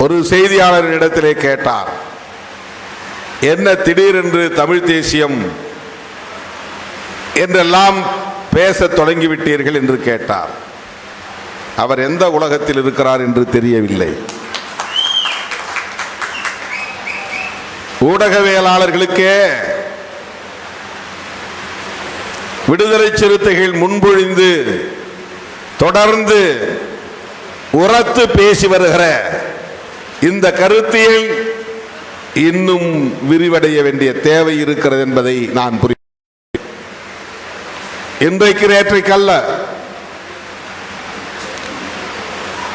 ஒரு செய்தியாளரிடத்திலே கேட்டார், என்ன திடீரென்று தமிழ் தேசியம் என்றெல்லாம் பேசத் தொடங்கிவிட்டீர்கள் என்று கேட்டார். அவர் எந்த உலகத்தில் இருக்கிறார் என்று தெரியவில்லை. ஊடகவியலாளர்களுக்கே விடுதலை சிறுத்தைகள் முன்மொழிந்து தொடர்ந்து உரத்து பேசி வருகிற இந்த கருத்தியல் இன்னும் விரிவடைய வேண்டிய தேவை இருக்கிறது என்பதை நான் புரிகிறேன். இன்றைக்கு நேற்றைக்கல்ல,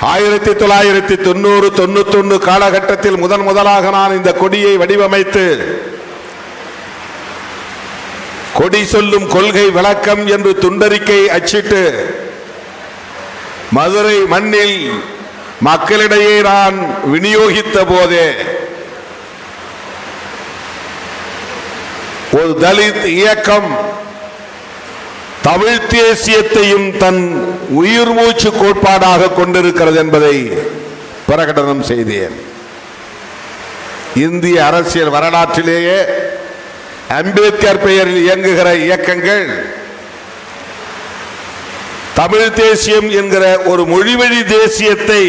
1990-91 காலகட்டத்தில் முதலாக நான் இந்த கொடியை வடிவமைத்து கொடி சொல்லும் கொள்கை விளக்கம் என்று துண்டறிக்கை அச்சிட்டு மதுரை மண்ணில் மக்களிடையே நான் விநியோகித்த போதே ஒரு தலித் இயக்கம் தமிழ் தேசியத்தையும் தன் உயிர் மூச்சு கோட்பாடாக கொண்டிருக்கிறது என்பதை பிரகடனம் செய்தேன். இந்திய அரசியல் வரலாற்றிலேயே அம்பேத்கர் பெயரில் இயங்குகிற இயக்கங்கள் தமிழ் தேசியம் என்கிற ஒரு மொழிவழி தேசியத்தை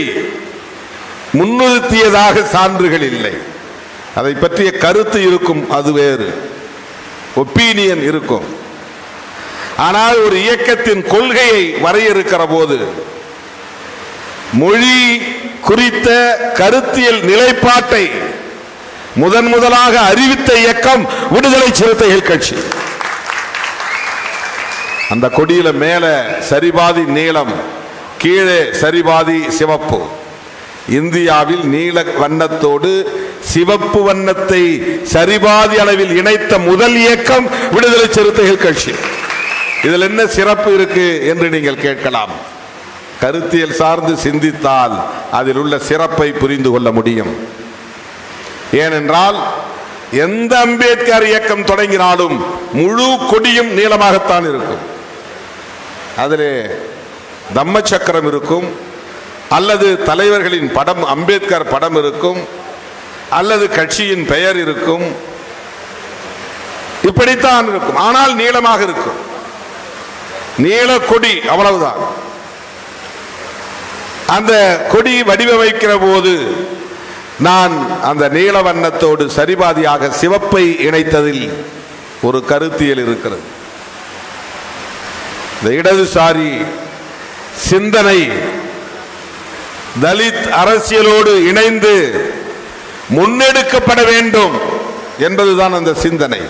முன்னிறுத்தியதாக சான்றுகள் இல்லை. அதை பற்றிய கருத்து இருக்கும், அது வேறு, ஒப்பீனியன் இருக்கும். ஆனால் ஒரு இயக்கத்தின் கொள்கையை வரையறுக்கிற போது மொழி குறித்த கருத்தியல் நிலைப்பாட்டை முதலாக அறிவித்த இயக்கம் விடுதலை சிறுத்தைகள் கட்சி. அந்த கொடியில மேல சரிபாதி நீலம், கீழே சரிபாதி சிவப்பு. இந்தியாவில் நீல வண்ணத்தோடு சிவப்பு வண்ணத்தை சரிபாதி அளவில் இணைத்த முதல் இயக்கம் விடுதலை சிறுத்தைகள் கட்சி. இதில் என்ன சிறப்பு இருக்கு என்று நீங்கள் கேட்கலாம். கருத்தியல் சார்ந்து சிந்தித்தால் அதில் உள்ள சிறப்பை புரிந்து கொள்ள முடியும். ஏனென்றால் எந்த அம்பேத்கர் இயக்கம் தொடங்கினாலும் முழு கொடியும் நீளமாகத்தான் இருக்கும். அதிலே தம்ம சக்கரம் இருக்கும், அல்லது தலைவர்களின் படம், அம்பேத்கர் படம் இருக்கும், அல்லது கட்சியின் பெயர் இருக்கும், இப்படித்தான் இருக்கும். ஆனால் நீளமாக இருக்கும். நீல கொடி, அவ்வளவுதான். அந்த கொடி வடிவமைக்கிற போது நான் அந்த நீல வண்ணத்தோடு சரிபாதியாக சிவப்பை இணைத்ததில் ஒரு கருத்தியல் இருக்கிறது. இந்த இடதுசாரி சிந்தனை தலித் அரசியலோடு இணைந்து முன்னெடுக்கப்பட வேண்டும் என்பதுதான் அந்த சிந்தனை.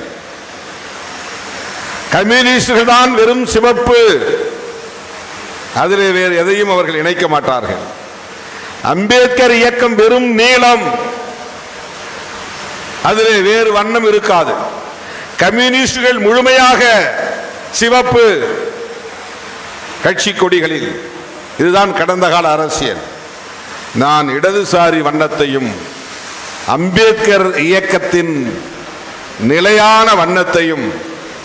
கம்யூனிஸ்டுகள் தான் வெறும் சிவப்பு, அதிலே வேறு எதையும் அவர்கள் இணைக்க மாட்டார்கள். அம்பேத்கர் இயக்கம் வெறும் நீலம், அதிலே வேறு வண்ணம் இருக்காது. கம்யூனிஸ்டுகள் முழுமையாக சிவப்பு கட்சி கொடிகளில். இதுதான் கடந்த கால அரசியல். நான் இடதுசாரி வண்ணத்தையும் அம்பேத்கர் இயக்கத்தின் நிலையான வண்ணத்தையும்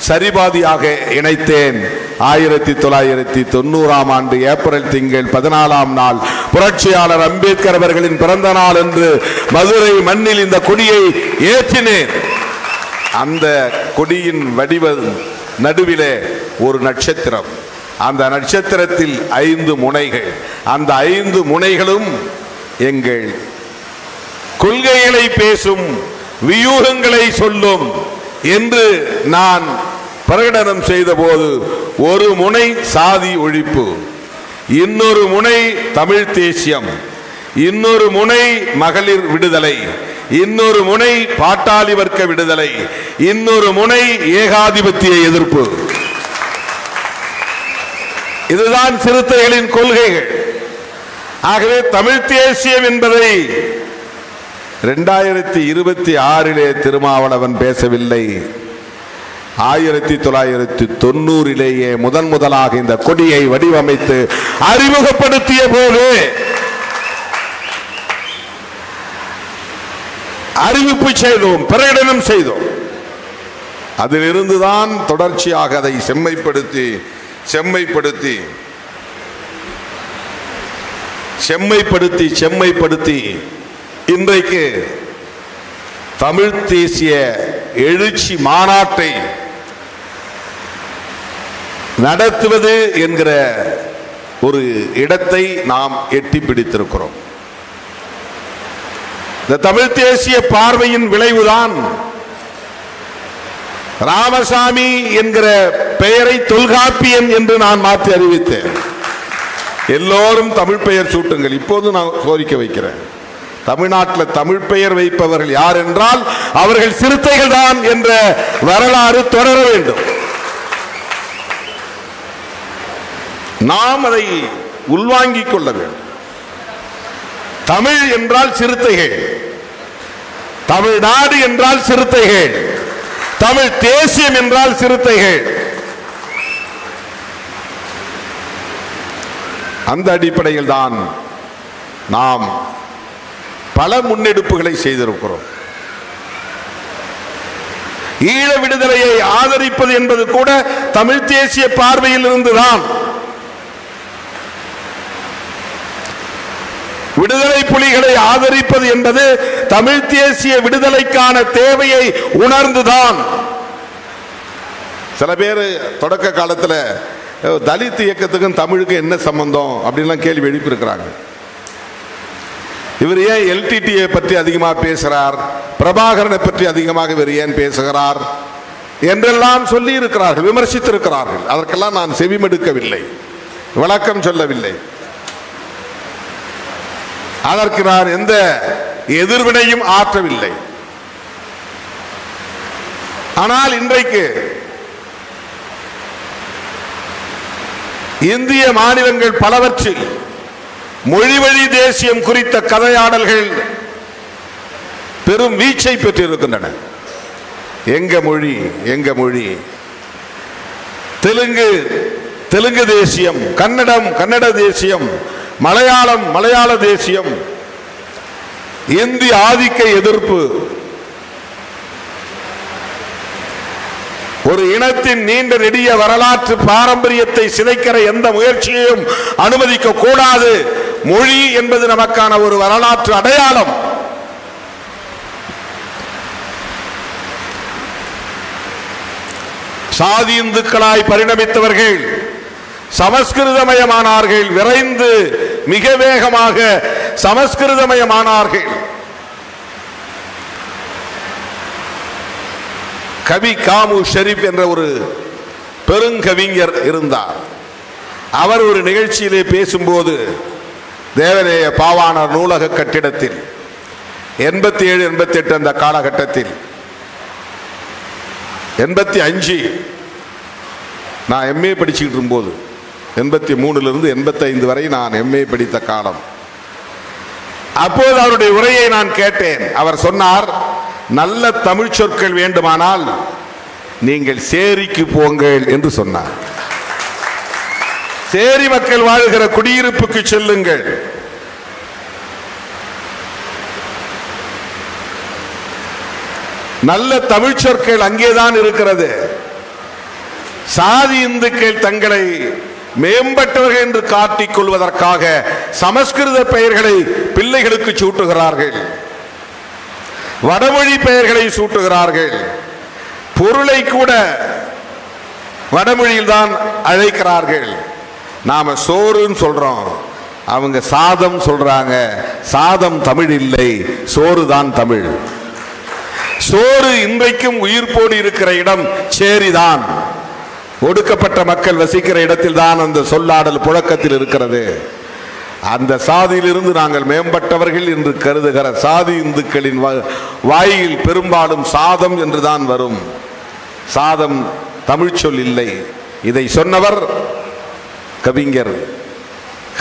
சரிபாதியாக இணைத்தேன். 1990 ஆண்டு ஏப்ரல் திங்கள் 14ஆம் நாள் புரட்சியாளர் அம்பேத்கர் அவர்களின் பிறந்த நாள் என்று மதுரை மண்ணில் இந்த கொடியை ஏற்றினேன். அந்த கொடியின் வடிவ நடுவிலே ஒரு நட்சத்திரம். அந்த நட்சத்திரத்தில் 5 முனைகள். அந்த 5 முனைகளும் எங்கள் கொள்கைகளை பேசும், வியூகங்களை சொல்லும் என்று நான் பிரகடனம் செய்த போது, ஒரு முனை சாதி ஒழிப்பு, இன்னொரு முனை தமிழ் தேசியம், இன்னொரு முனை மகளிர் விடுதலை, இன்னொரு முனை பாட்டாளி வர்க்க விடுதலை, இன்னொரு முனை ஏகாதிபத்திய எதிர்ப்பு. இதுதான் சிறுத்தைகளின் கொள்கைகள். ஆகவே தமிழ் தேசியம் என்பதை 2026 திருமாவளவன் பேசவில்லை. 1990 முதலாக இந்த கொடியை வடிவமைத்து அறிமுகப்படுத்திய போது அறிவிப்பு செய்தோம், பிரகடனம் செய்தோம். அதிலிருந்துதான் தொடர்ச்சியாக அதை செம்மைப்படுத்தி இன்றைக்கு தமிழ் தேசிய எழுச்சி மாநாட்டை நடத்துவது என்கிற ஒரு இடத்தை நாம் எட்டி பிடித்திருக்கிறோம். இந்த தமிழ் தேசிய பார்வையின் விளைவுதான் ராமசாமி என்கிற பெயரை தொல்காப்பியன் என்று நான் மாற்றி அறிவித்தேன். எல்லோரும் தமிழ் பெயர் சூட்டுங்கள். இப்போது நான் கோரிக்கை வைக்கிறேன், தமிழ்நாட்டில் தமிழ் பெயர் வைப்பவர்கள் யார் என்றால் அவர்கள் சிறுத்தைகள் தான் என்ற வரலாறு தொடர வேண்டும். நாம் அதை உள்வாங்கிக் கொள்ள வேண்டும். தமிழ் என்றால் சிறுத்தைகள், தமிழ்நாடு என்றால் சிறுத்தைகள், தமிழ் தேசியம் என்றால் சிறுத்தைகள். அந்த அடிப்படையில் தான் நாம் பல முன்னெடுப்புகளை செய்திருக்கிறோம். ஈழ விடுதலையை ஆதரிப்பது என்பது கூட தமிழ் தேசிய பார்வையில் இருந்துதான். விடுதலை புலிகளை ஆதரிப்பது என்பது தமிழ் தேசிய விடுதலைக்கான தேவையை உணர்ந்துதான். சில பேர் தொடக்க காலத்தில் தலித் இயக்கத்துக்கும் தமிழுக்கு என்ன சம்பந்தம் அப்படின்லாம் கேள்வி எழுப்பியிருக்கிறாங்க. இவர் ஏன் எல்டிடியை பற்றி அதிகமாக பேசுகிறார், பிரபாகரனை பற்றி அதிகமாக இவர் ஏன் பேசுகிறார் என்றெல்லாம் சொல்லி இருக்கிறார்கள், விமர்சித்திருக்கிறார்கள். அதற்கெல்லாம் நான் செவிமடுக்கவில்லை, விளக்கம் சொல்லவில்லை. அதற்கு நான் எந்த எதிர்வினையும் ஆற்றவில்லை. ஆனால் இன்றைக்கு இந்திய மாநிலங்கள் பலவற்றில் மொழிவழி தேசியம் குறித்த கதையாடல்கள் பெரும் வீச்சை பெற்றிருக்கின்றன. எங்க மொழி எங்க மொழி, தெலுங்கு தேசியம், கன்னடம் கன்னட தேசியம், மலையாளம் மலையாள தேசியம், இந்தி ஆதிக்க எதிர்ப்பு, ஒரு இனத்தின் நீண்ட நெடிய வரலாற்று பாரம்பரியத்தை சிதைக்கிற எந்த முயற்சியையும் அனுமதிக்க கூடாது. மொழி என்பது நமக்கான ஒரு வரலாற்று அடையாளம். சாதி இந்துக்களாய் பரிணமித்தவர்கள் சமஸ்கிருதமயமானார்கள், விரைந்து மிக வேகமாக சமஸ்கிருதமயமானார்கள். கவி காமு ஷெரீப் என்ற ஒரு பெருங்கவிஞர் இருந்தார். அவர் ஒரு நிகழ்ச்சியிலே பேசும்போது தேவநேய பாவாணர் நூலக கட்டிடத்தில் 87 88 அந்த காலகட்டத்தில் 85 நான் எம்ஏ படிச்சுக்கிட்டு இருக்கும்போது 83 85 வரை நான் எம்ஏ படித்த காலம். அப்போது அவருடைய உரையை நான் கேட்டேன். அவர் சொன்னார், நல்ல தமிழ் சொற்கள் வேண்டுமானால் நீங்கள் சேரிக்கு போங்கள் என்று சொன்னார். சேரி மக்கள் வாழ்கிற குடியிருப்புக்கு செல்லுங்கள். நல்ல தமிழ் சொற்கள் அங்கேதான் இருக்கிறது. சாதி இந்துக்கள் தங்களை மேம்பட்டவர்கள் என்று காட்டிக் கொள்வதற்காக சமஸ்கிருத பெயர்களை பிள்ளைகளுக்கு சூட்டுகிறார்கள், வடமொழி பெயர்களை சூட்டுகிறார்கள், பொருளை கூட வடமொழியில் தான் அழைக்கிறார்கள். நாம சோறுன்னு சொல்றோம், அவங்க சாதம் சொல்றாங்க. சாதம் தமிழ் இல்லை, சோறு தான் தமிழ். சோறு இன்றைக்கும் உயிர்ப்போடு இருக்கிற இடம் சேரிதான். ஒடுக்கப்பட்ட மக்கள் வசிக்கிற இடத்தில் தான் அந்த சொல்லாடல் புழக்கத்தில் இருக்கிறது. அந்த சாதியிலிருந்து நாங்கள் மேம்பட்டவர்கள் என்று கருதுகிற சாதி இந்துக்களின் வாயில் பெரும்பாலும் சாதம் என்றுதான் வரும். சாதம் தமிழ் சொல் இல்லை. இதை சொன்னவர் கவிஞர்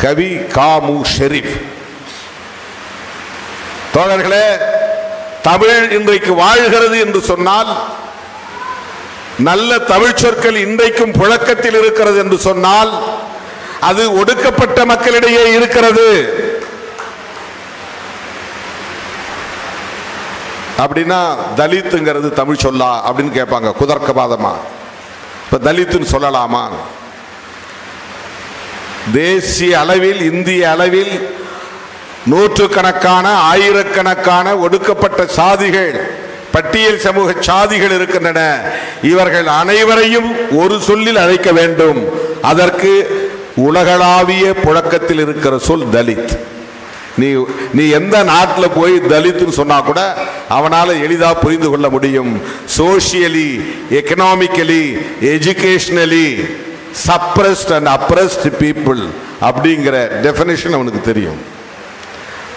கவி காமு ஷெரீப். தோழர்களே, தமிழ் இன்றைக்கு வாழ்கிறது என்று சொன்னால், நல்ல தமிழ் சொற்கள் இன்றைக்கும் புழக்கத்தில் இருக்கிறது என்று சொன்னால், அது ஒடுக்கப்பட்ட மக்களிடையே இருக்கிறது. அப்படின்னா தலித்துங்கிறது தமிழ் சொல்லா அப்படின்னு கேட்பாங்க குதர்க்கவாதமா. இப்ப தலித்துன்னு சொல்லலாமா? தேசிய அளவில், இந்திய அளவில் நூற்றுக்கணக்கான ஆயிரக்கணக்கான ஒடுக்கப்பட்ட சாதிகள், பட்டியல் சமூக சாதிகள் இருக்கின்றன. இவர்கள் அனைவரையும் ஒரு சொல்லில் அழைக்க வேண்டும். அதற்கு உலகளாவிய புழக்கத்தில் இருக்கிற சொல் தலித். நீ எந்த நாட்டில் போய் தலித்னு சொன்னா கூட அவனால எளிதா புரிந்து கொள்ள முடியும். Socially, economically, educationally suppressed and oppressed people அப்படிங்கிற டெஃபினிஷன் அவனுக்கு தெரியும்.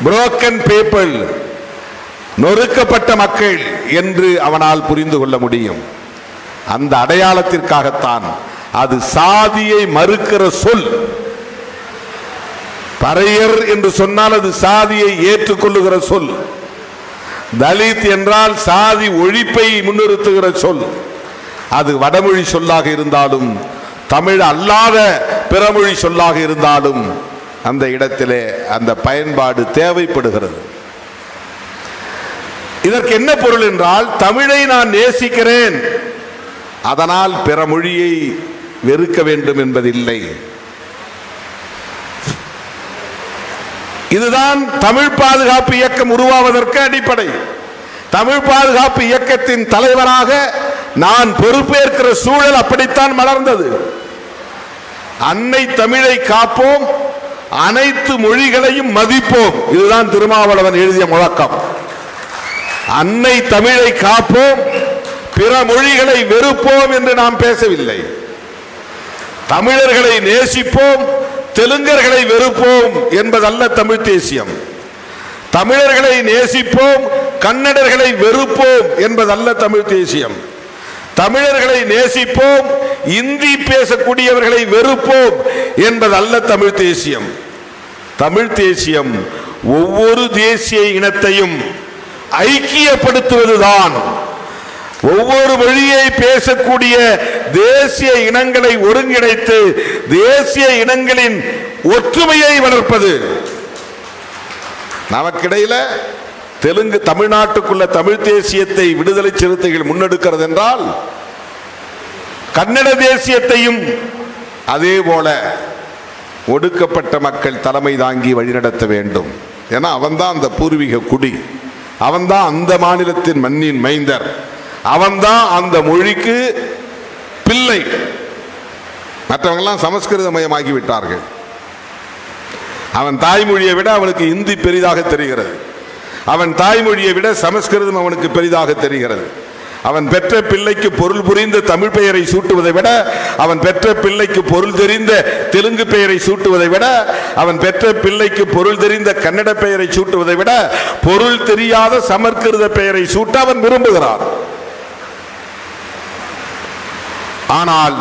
புரோக்கன் பீப்புள், நொறுக்கப்பட்ட மக்கள் என்று அவனால் புரிந்து கொள்ள முடியும். அந்த அடையாளத்திற்காகத்தான் அது சாதியை மறுக்கிற சொல். பறையர் என்று சொன்னால் அது சாதியை ஏற்றுக்கொள்ளுகிற சொல். தலித் என்றால் சாதி ஒழிப்பை முன்னிறுத்துகிற சொல். அது வடமொழி சொல்லாக இருந்தாலும் தமிழ் அல்லாத பிறமொழி சொல்லாக இருந்தாலும் அந்த இடத்திலே அந்த பயன்பாடு தேவைப்படுகிறது. இதற்கு என்ன பொருள் என்றால், தமிழை நான் நேசிக்கிறேன், அதனால் பிற மொழியை வெறுக்க வேண்டும் என்பதில்லை. இதுதான் தமிழ் பாதுகாப்பு இயக்கம் உருவாவதற்கு அடிப்படை. தமிழ் பாதுகாப்பு இயக்கத்தின் தலைவராக நான் பொறுப்பேற்கிற சூழல் அப்படித்தான் மலர்ந்தது. அன்னை தமிழை காப்போம், அனைத்து மொழிகளையும் மதிப்போம். இதுதான் திருமாவளவன் எழுதிய முழக்கம். அன்னை தமிழை காப்போம், பிற மொழிகளை வெறுப்போம் என்று நாம் பேசவில்லை. தமிழர்களை நேசிப்போம், தெலுங்கர்களை வெறுப்போம் என்பதல்ல தமிழ் தேசியம். தமிழர்களை நேசிப்போம், கன்னடர்களை வெறுப்போம் என்பதல்ல தமிழ் தேசியம். தமிழர்களை நேசிப்போம், இந்தி பேசக்கூடியவர்களை வெறுப்போம் என்பதல்ல தமிழ் தேசியம். தமிழ் தேசியம் ஒவ்வொரு தேசிய இனத்தையும் ஐக்கியப்படுத்துவதுதான். ஒவ்வொரு மொழியை பேசக்கூடிய தேசிய இனங்களை ஒருங்கிணைத்து தேசிய இனங்களின் ஒற்றுமையை வளர்ப்பது. நமக்கிடையில தெலுங்கு தமிழ்நாட்டுக்குள்ள தமிழ் தேசியத்தை விடுதலை சிறுத்தைகள் முன்னெடுக்கிறது என்றால், கன்னட தேசியத்தையும் அதே போல ஒடுக்கப்பட்ட மக்கள் தலைமை தாங்கி வழிநடத்த வேண்டும். ஏன்னா அவன்தான் அந்த பூர்வீக குடி, அவன்தான் அந்த மாநிலத்தின் மண்ணின் மைந்தர், அவன்தான் அந்த மொழிக்கு பிள்ளை. மற்றவங்கெல்லாம் சமஸ்கிருத மயமாகி விட்டார்கள். அவன் தாய்மொழியை விட அவனுக்கு இந்தி பெரிதாக தெரிகிறது. அவன் தாய்மொழியை விட சமஸ்கிருதம் அவனுக்கு பெரிதாக தெரிகிறது. அவன் பெற்ற பிள்ளைக்கு பொருள் புரிந்த தமிழ் பெயரை சூட்டுவதை விட, அவன் பெற்ற பிள்ளைக்கு பொருள் தெரிந்த தெலுங்கு பெயரை சூட்டுவதை விட, அவன் பெற்ற பிள்ளைக்கு பொருள் தெரிந்த கன்னட பெயரை சூட்டுவதை விட பொருள் தெரியாத சமஸ்கிருத பெயரை சூட்ட அவன் விரும்புகிறான். ஆனால்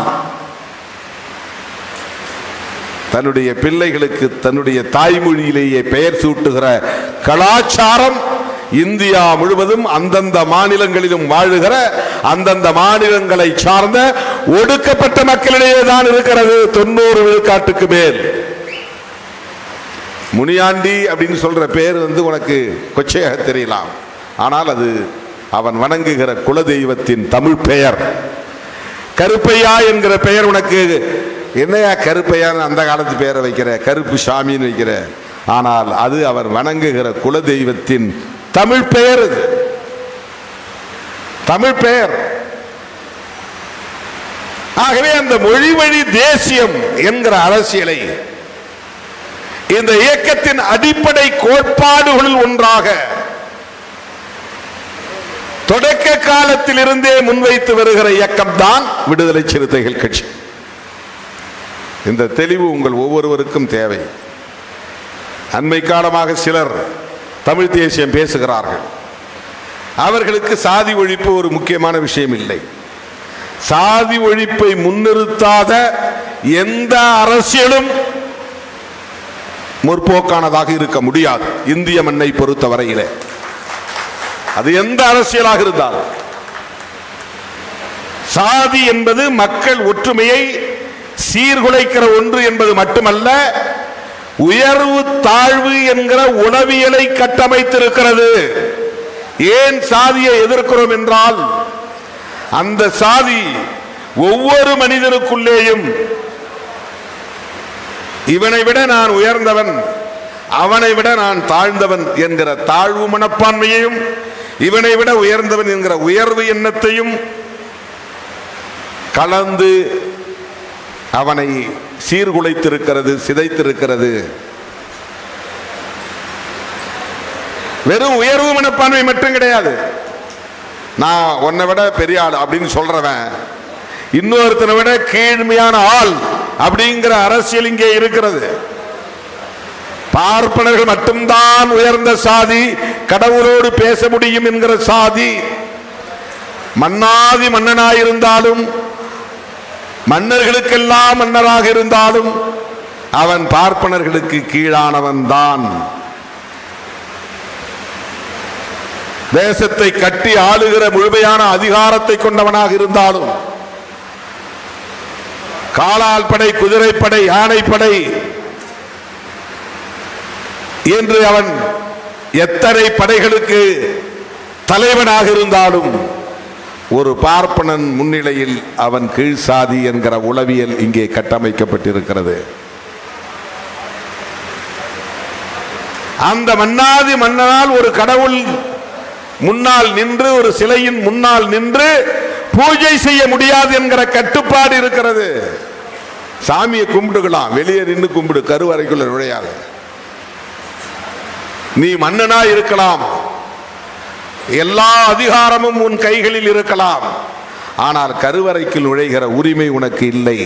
தன்னுடைய பிள்ளைகளுக்கு தன்னுடைய தாய்மொழியிலேயே பெயர் சூட்டுகிற கலாச்சாரம் இந்தியா முழுவதும் அந்தந்த மாநிலங்களிலும் வாழுகிற அந்தந்த மாநிலங்களை சார்ந்த ஒடுக்கப்பட்ட மக்களிடையே தான் இருக்கிறது. 90 விழுக்காட்டுக்கு மேல். முனியாண்டி அப்படின்னு சொல்ற பேர் உனக்கு கொச்சையாக தெரியலாம், ஆனால் அது அவன் வணங்குகிற குலதெய்வத்தின் தமிழ் பெயர். கருப்பையா என்கிற பெயர் உனக்கு என்னையா கருப்பையான்னு அந்த காலத்து பெயரை வைக்கிற, கருப்பு சாமின்னு வைக்கிற, ஆனால் அது அவர் வணங்குகிற குலதெய்வத்தின் தமிழ் பெயர். தமிழ் பெயர். ஆகவே அந்த மொழி வழி தேசியம் என்கிற அரசியலை இந்த இயக்கத்தின் அடிப்படை கோட்பாடுகளில் ஒன்றாக தொடக்க காலத்தில் இருந்தே முன்வைத்து வருகிற இயக்கம் தான் விடுதலை சிறுத்தைகள் கட்சி. இந்த தெளிவு உங்கள் ஒவ்வொருவருக்கும் தேவை. அண்மை காலமாக சிலர் தமிழ் தேசியம் பேசுகிறார்கள். அவர்களுக்கு சாதி ஒழிப்பு ஒரு முக்கியமான விஷயம் இல்லை. சாதி ஒழிப்பை முன்னிறுத்தாத எந்த அரசியலும் முற்போக்கானதாக இருக்க முடியாது. இந்திய மண்ணை பொறுத்தவரையிலே அது எந்த அரசியலாக இருந்தாலும், சாதி என்பது மக்கள் ஒற்றுமையை சீர்குலைக்கிற ஒன்று என்பது மட்டுமல்ல, உயர்வு தாழ்வு என்கிற உளவியலை கட்டமைத்திருக்கிறது. ஏன் சாதியை எதிர்க்கிறோம் என்றால், அந்த சாதி ஒவ்வொரு மனிதனுக்குள்ளேயும் இவனை விட நான் உயர்ந்தவன், அவனை விட நான் தாழ்ந்தவன் என்கிற தாழ்வு மனப்பான்மையையும் இவனை விட உயர்ந்தவன் என்கிற உயர்வு எண்ணத்தையும் கலந்து அவனை சீர்குலைத்திருக்கிறது, சிதைத்திருக்கிறது. வெறும் உயர்வு மனப்பான்மை மட்டும் கிடையாது. நான் உன்னை விட பெரிய ஆள் அப்படின்னு சொல்றவன் இன்னொருத்தனை விட கீழ்மையான ஆள் அப்படிங்கிற அரசியல் இங்கே இருக்கிறது. பார்ப்பனர்கள் மட்டும்தான் உயர்ந்த சாதி, கடவுளோடு பேச முடியும் என்கிற சாதி. மன்னாதி மன்னனாயிருந்தாலும் மன்னர்களுக்கெல்லாம் மன்னராக இருந்தாலும் அவன் பார்ப்பனர்களுக்கு கீழானவன் தான். தேசத்தை கட்டி ஆளுகிற முழுமையான அதிகாரத்தை கொண்டவனாக இருந்தாலும் காலால் படை, குதிரைப்படை, யானைப்படை என்று அவன் எத்தனை படைகளுக்கு தலைவனாக இருந்தாலும் ஒரு பார்ப்பனன் முன்னிலையில் அவன் கீழ் சாதி என்கிற உளவியல் இங்கே கட்டமைக்கப்பட்டிருக்கிறது. அந்த மன்னாதி மன்னனால் ஒரு கடவுள் முன்னால் நின்று, ஒரு சிலையின் முன்னால் நின்று பூஜை செய்ய முடியாது என்கிற கட்டுப்பாடு இருக்கிறது. சாமியை கும்பிடுக்கலாம், வெளியே நின்று கும்பிடு, கருவறைக்குள்ள நுழையாது. நீ மன்னனா இருக்கலாம், எல்லா அதிகாரமும் உன் கைகளில் இருக்கலாம், ஆனால் கருவறைக்கு நுழைகிற உரிமை உனக்கு இல்லை.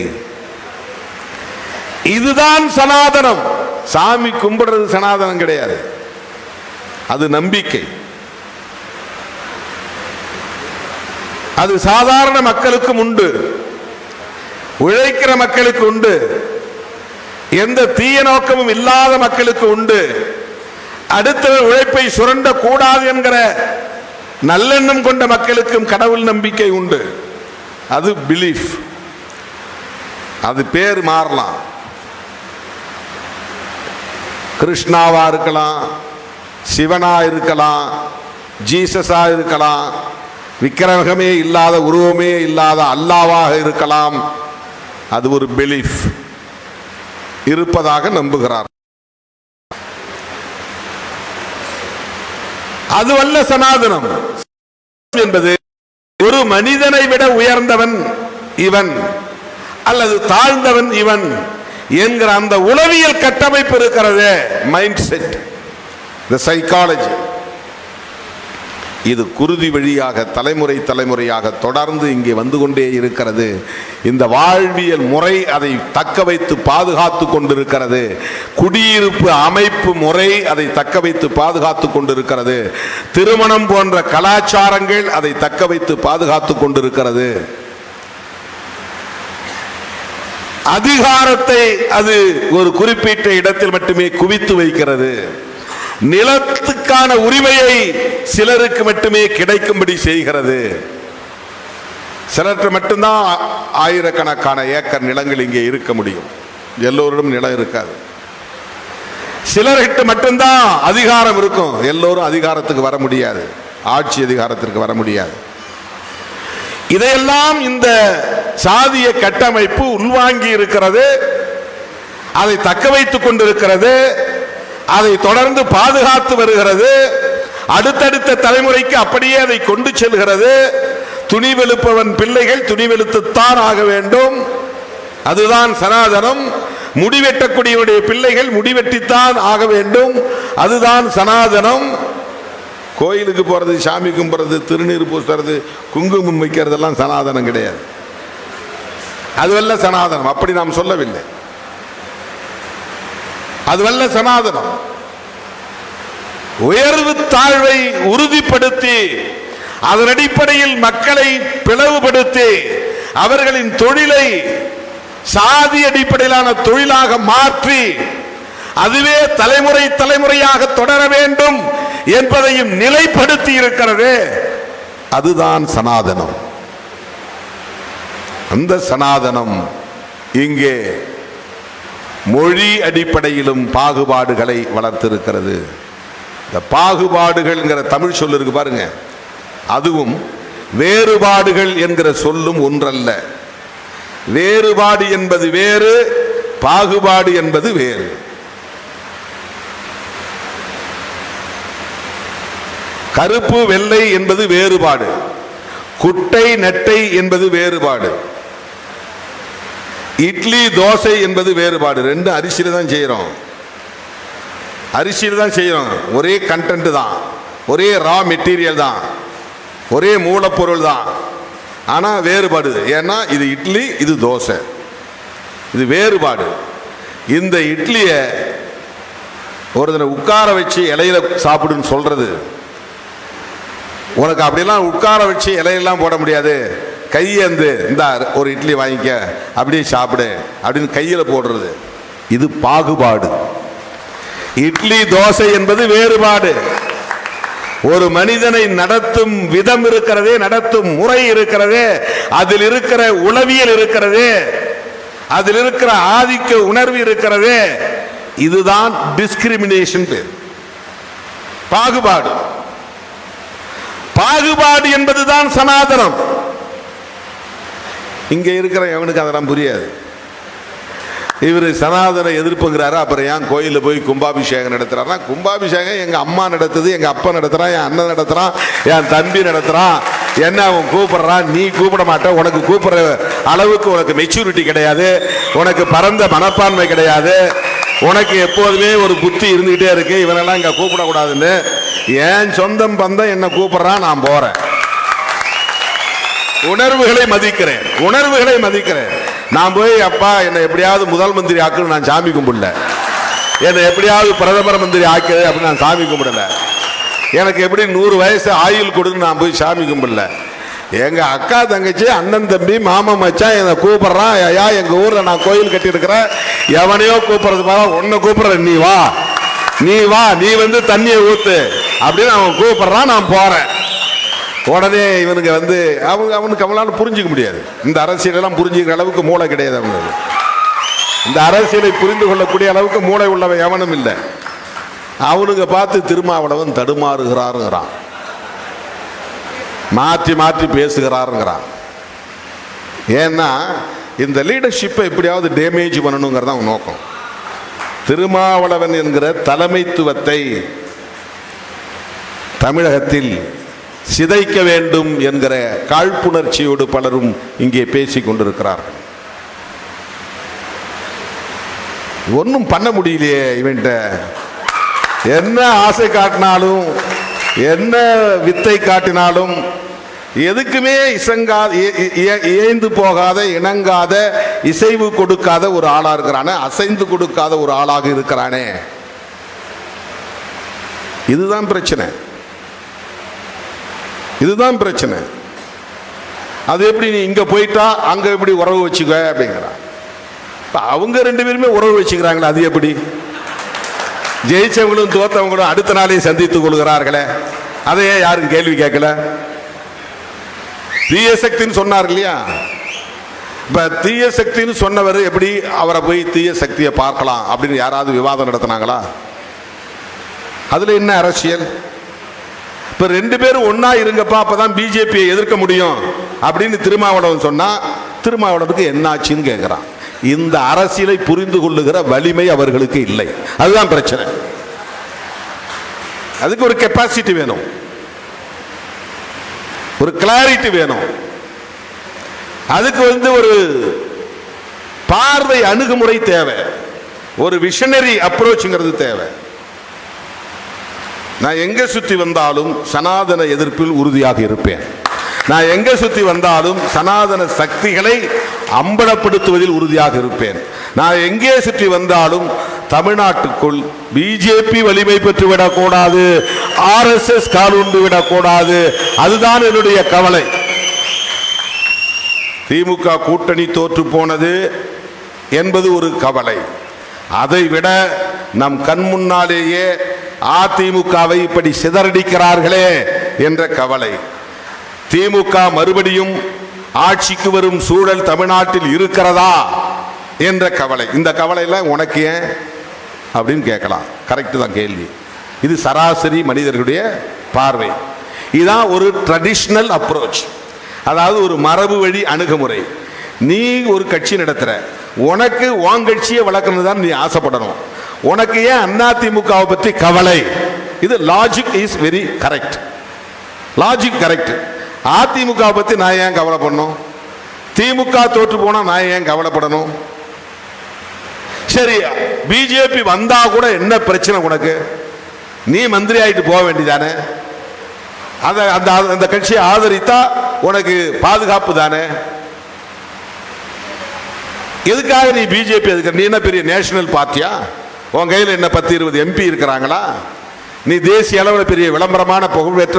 இதுதான் சனாதனம். சாமி கும்பிடுறது சனாதனம் கிடையாது, அது நம்பிக்கை. அது சாதாரண மக்களுக்கும் உண்டு, உழைக்கிற மக்களுக்கு உண்டு, எந்த தீய நோக்கமும் இல்லாத மக்களுக்கு உண்டு. அடுத்த உழைப்பை சுரண்ட கூடாது என்கிற நல்லெண்ணம் கொண்ட மக்களுக்கும் கடவுள் நம்பிக்கை உண்டு. அது பிலீஃப். அது பேர் மாறலாம். கிருஷ்ணாவா இருக்கலாம், சிவனா இருக்கலாம், ஜீசஸா இருக்கலாம், விக்கிரகமே இல்லாத, உருவமே இல்லாத அல்லாவாக இருக்கலாம். அது ஒரு பிலீஃப், இருப்பதாக நம்புகிறார். அதுவல்ல சனாதனம் என்பது ஒரு மனிதனை விட உயர்ந்தவன் இவன் அல்லது தாழ்ந்தவன் இவன் என்கிற அந்த உளவியல் கட்டமைப்பு இருக்கிறது, மைண்ட் செட், தி சைக்காலஜி. இது குருதி வழியாக தலைமுறை தலைமுறையாக தொடர்ந்து இங்கே வந்து கொண்டே இருக்கிறது. இந்த வாழ்வியல் முறை அதை தக்க வைத்து பாதுகாத்து கொண்டிருக்கிறது. குடியிருப்பு அமைப்பு முறை அதை தக்க வைத்து பாதுகாத்து கொண்டிருக்கிறது. திருமணம் போன்ற கலாச்சாரங்கள் அதை தக்க வைத்து பாதுகாத்து கொண்டிருக்கிறது. அதிகாரத்தை அது ஒரு குறிப்பிட்ட இடத்தில் மட்டுமே குவித்து வைக்கிறது. நிலத்துக்கான உரிமையை சிலருக்கு மட்டுமே கிடைக்கும்படி செய்கிறது. சிலருக்கு மட்டும்தான் ஆயிரக்கணக்கான ஏக்கர் நிலங்கள் இங்கே இருக்க முடியும், எல்லோரிடம் நிலம் இருக்காது. சிலர்கிட்ட மட்டும்தான் அதிகாரம் இருக்கும், எல்லோரும் அதிகாரத்துக்கு வர முடியாது, ஆட்சி அதிகாரத்திற்கு வர முடியாது. இதையெல்லாம் இந்த சாதிய கட்டமைப்பு உள்வாங்கி இருக்கிறது, அதை தக்க வைத்துக் கொண்டிருக்கிறது, அதை தொடர்ந்து பாதுகாத்து வருகிறது. அடுத்தடுத்த தலைமுறைக்கு அப்படியே அதை கொண்டு செல்கிறது. துணிவெழுப்பவன் பிள்ளைகள் துணிவெழுத்துத்தான் ஆக வேண்டும், அதுதான் சனாதனம். முடிவெட்டக்கூடியவருடைய பிள்ளைகள் முடிவெட்டித்தான் ஆக வேண்டும், அதுதான் சனாதனம். கோயிலுக்கு போறது, சாமி கும்பிடுறது, திருநீர் பூசுறது, குங்குமம் வைக்கிறதெல்லாம் சனாதனம் கிடையாது. அதுவல்ல சனாதனம், அப்படி நாம் சொல்லவில்லை. அதுவல்ல சனாதனம். உயர்வு தாழ்வை உறுதிப்படுத்தி அதன் அடிப்படையில் மக்களை பிளவுபடுத்தி அவர்களின் தொழிலை சாதி அடிப்படையிலான தொழிலாக மாற்றி அதுவே தலைமுறை தலைமுறையாக தொடர வேண்டும் என்பதையும் நிலைப்படுத்தி இருக்கிறது. அதுதான் சனாதனம். அந்த சனாதனம் இங்கே மொழி அடிப்படையிலும் பாகுபாடுகளை வளர்த்திருக்கிறது. இந்த பாகுபாடுகள் என்கிற தமிழ் சொல் இருக்கு பாருங்க, அதுவும் வேறுபாடுகள் என்கிற சொல்லும் ஒன்றல்ல. வேறுபாடு என்பது வேறு, பாகுபாடு என்பது வேறு. கருப்பு வெள்ளை என்பது வேறுபாடு, குட்டை நெட்டை என்பது வேறுபாடு, இட்லி தோசை என்பது வேறுபாடு. ரெண்டு அரிசியில தான் செய்யறோம், அரிசியில் தான் செய்யறோம். ஒரே கண்டென்ட் தான், ஒரே ரா மெட்டீரியல் தான், ஒரே மூலப்பொருள் தான். ஆனா வேறுபாடு. ஏன்னா இது இட்லி, இது தோசை, இது வேறுபாடு. இந்த இட்லிய ஒருத்தனை உட்கார வச்சு இலையில சாப்பிடுன்னு சொல்றது, உனக்கு அப்படிலாம் உட்கார வச்சு இலையெல்லாம் போட முடியாது. கையேந்து இந்த ஒரு இட்லி வாங்கிக்க, அப்படியே சாப்பிடு அப்படின்னு கையில போடுறது, இது பாகுபாடு. இட்லி தோசை என்பது வேறுபாடு. ஒரு மனிதனை நடத்தும் விதம் இருக்கிறதே, நடத்தும் முறை இருக்கிறதே, அதில் இருக்கிற உளவியல் இருக்கிறதே, அதில் இருக்கிற ஆதிக்க உணர்வு இருக்கிறதே, இதுதான் டிஸ்கிரிமினேஷன் பேர், பாகுபாடு. பாகுபாடு என்பதுதான் சனாதனம். இங்க இருக்கிற எவனுக்கு அதெல்லாம் புரியாது. இவர் சனாதன எதிர்ப்புங்கிறாரு, அப்புறம் ஏன் கோயிலில் போய் கும்பாபிஷேகம் நடத்துறாருன்னா, கும்பாபிஷேகம் எங்க அம்மா நடத்துது, எங்க அப்பா நடத்துறான், என் அண்ணன் நடத்துறான், என் தம்பி நடத்துறான். என்ன அவன் கூப்பிடுறான், நீ கூப்பிட மாட்ட. உனக்கு கூப்பிடுற அளவுக்கு உனக்கு மெச்சூரிட்டி கிடையாது, உனக்கு பரந்த மனப்பான்மை கிடையாது, உனக்கு எப்போதுமே ஒரு புத்தி இருந்துகிட்டே இருக்கு. இவனெல்லாம் இங்க கூப்பிடக்கூடாதுன்னு ஏன் சொந்தம் பந்தம் என்ன கூப்பிடுறான், நான் போறேன். உணர்வுகளை மதிக்கிறேன், உணர்வுகளை மதிக்கிறேன். நான் போய் அப்பா என்னை எப்படியாவது முதல் மந்திரி ஆக்குன்னு நான் சாமி கும்பிடல, என்னை எப்படியாவது பிரதமர் மந்திரி ஆக்குது அப்படின்னு நான் சாமி கும்பிடல, எனக்கு எப்படி 100 வயசு ஆயுள் கொடுன்னு நான் போய் சாமி கும்பிடல. எங்க அக்கா தங்கச்சி அண்ணன் தம்பி மாமன் மச்சான் என்னை கூப்பிடுறான், ஐயா எங்க ஊர்ல நான் கோயில் கட்டி இருக்கிறேன், எவனையோ கூப்பிடுறது பாரு, உன்னை கூப்பிடுறேன், நீ வா, நீ வா, நீ வந்து தண்ணியை ஊத்து அப்படின்னு அவன் கூப்பிடுறான், நான் போறேன். உடனே இவனுக்கு வந்து அவனுக்கு அவங்களால புரிஞ்சிக்க முடியாது. இந்த அரசியலெல்லாம் புரிஞ்சுக்கிற அளவுக்கு மூளை கிடையாது அவனுக்கு. இந்த அரசியலை புரிந்து கொள்ளக்கூடிய அளவுக்கு மூளை உள்ளவன் எவனும் இல்லை. அவனுங்க பார்த்து திருமாவளவன் தடுமாறுகிறாருங்கிறான், மாற்றி மாற்றி பேசுகிறாருங்கிறான். ஏன்னா இந்த லீடர்ஷிப்பை எப்படியாவது டேமேஜ் பண்ணணுங்கிறது அவன் நோக்கம். திருமாவளவன் என்கிற தலைமைத்துவத்தை தமிழகத்தில் சிதைக்க வேண்டும் என்கிற காழ்ப்புணர்ச்சியோடு பலரும் இங்கே பேசிக் கொண்டிருக்கிறார்கள். ஒன்றும் பண்ண முடியலையே இவன்ட்ட. என்ன ஆசை காட்டினாலும், என்ன வித்தை காட்டினாலும் எதுக்குமே ஏய்ந்து போகாத, இணங்காத, இசைவு கொடுக்காத ஒரு ஆளா இருக்கிறானே, அசைந்து கொடுக்காத ஒரு ஆளாக இருக்கிறானே. இதுதான் பிரச்சனை, இதுதான் பிரச்சனை. அது எப்படி நீ இங்க போயிட்டா அங்க எப்படி உறவு வச்சுக்க அப்படிங்கிறான். அவங்க 2 பேருமே உறவு வச்சுக்கிறாங்களே, அது எப்படி? ஜெயிச்சவங்களும் தோத்தவங்களும் அடுத்த நாளே சந்தித்துக் கொள்கிறார்களே, அதையே யாரும் கேள்வி கேட்கல. தீய சக்தின்னு சொன்னார் இல்லையா? இப்ப தீய சக்தின்னு சொன்னவர் எப்படி அவரை போய் தீய சக்தியை பார்க்கலாம் அப்படின்னு யாராவது விவாதம் நடத்தினாங்களா? அதுல என்ன அரசியல்? இப்ப 2 பேரும் ஒன்னா இருங்கப்பா, அப்பதான் பிஜேபியை எதிர்க்க முடியும் அப்படின்னு திருமாவளவன் சொன்னா, திருமாவளவனுக்கு என்ன ஆச்சுன்னு கேட்கிறான். இந்த அரசியலை புரிந்து கொள்ளுகிற வலிமை அவர்களுக்கு இல்லை. அதுதான் பிரச்சனை. அதுக்கு ஒரு கெப்பாசிட்டி வேணும், ஒரு கிளாரிட்டி வேணும், அதுக்கு ஒரு பார்வை அணுகுமுறை தேவை, ஒரு விஷனரி அப்ரோச்ங்கிறது தேவை. நான் எங்க சுத்தி வந்தாலும் சனாதன எதிர்ப்பில் உறுதியாக இருப்பேன். நான் எங்க சுத்தி வந்தாலும் சனாதன சக்திகளை அம்பலப்படுத்துவதில் உறுதியாக இருப்பேன். நான் எங்கே சுற்றி வந்தாலும் தமிழ்நாட்டுக்குள் பிஜேபி வலிமை பெற்று விடக்கூடாது, RSS காலுண்டு விடக்கூடாது. அதுதான் என்னுடைய கவலை. திமுக கூட்டணி தோற்று போனது என்பது ஒரு கவலை. அதை விட நம் கண் முன்னாலேயே அதிமுகவை இப்படி சிதறடிக்கிறார்களே என்ற கவலை. திமுக மறுபடியும் ஆட்சிக்கு வரும் சூழல் தமிழ்நாட்டில் இருக்கிறதா என்ற கவலை. இந்த கவலையில உனக்கு ஏன் அப்படின்னு கேட்கலாம். கரெக்ட் தான் கேள்வி. இது சராசரி மனிதர்களுடைய பார்வை. இதுதான் ஒரு ட்ரெடிஷனல் அப்ரோச், அதாவது ஒரு மரபு வழி அணுகுமுறை. நீ ஒரு கட்சி நடத்துற, உனக்கு உன் கட்சியை வளர்க்கணும் தான் நீ ஆசைப்படணும். உனக்கு ஏன் அதிமுகவை பற்றி கவலை? இது logic is very correct. Logic correct. AIADMK பத்தி நான் ஏன் கவலைப்படணும்? திமுக தோற்று போனா நான் ஏன் கவலைப்படணும்? சரி, பிஜேபி வந்தா கூட என்ன பிரச்சனை உனக்கு? நீ மந்திரி ஆயிட்டு போக வேண்டியதானே? அந்த கட்சியை ஆதரித்தா உனக்கு பாதுகாப்பு தானே? எதுக்காக நீ பிஜேபி எதுக்கு? நீ என்ன பெரிய நேஷனல் பார்ட்டியா? உன் கையில் என்ன 10-20 எம்பி இருக்கிறாங்களா? நீ தேசிய அளவில் பெரிய விளம்பரமான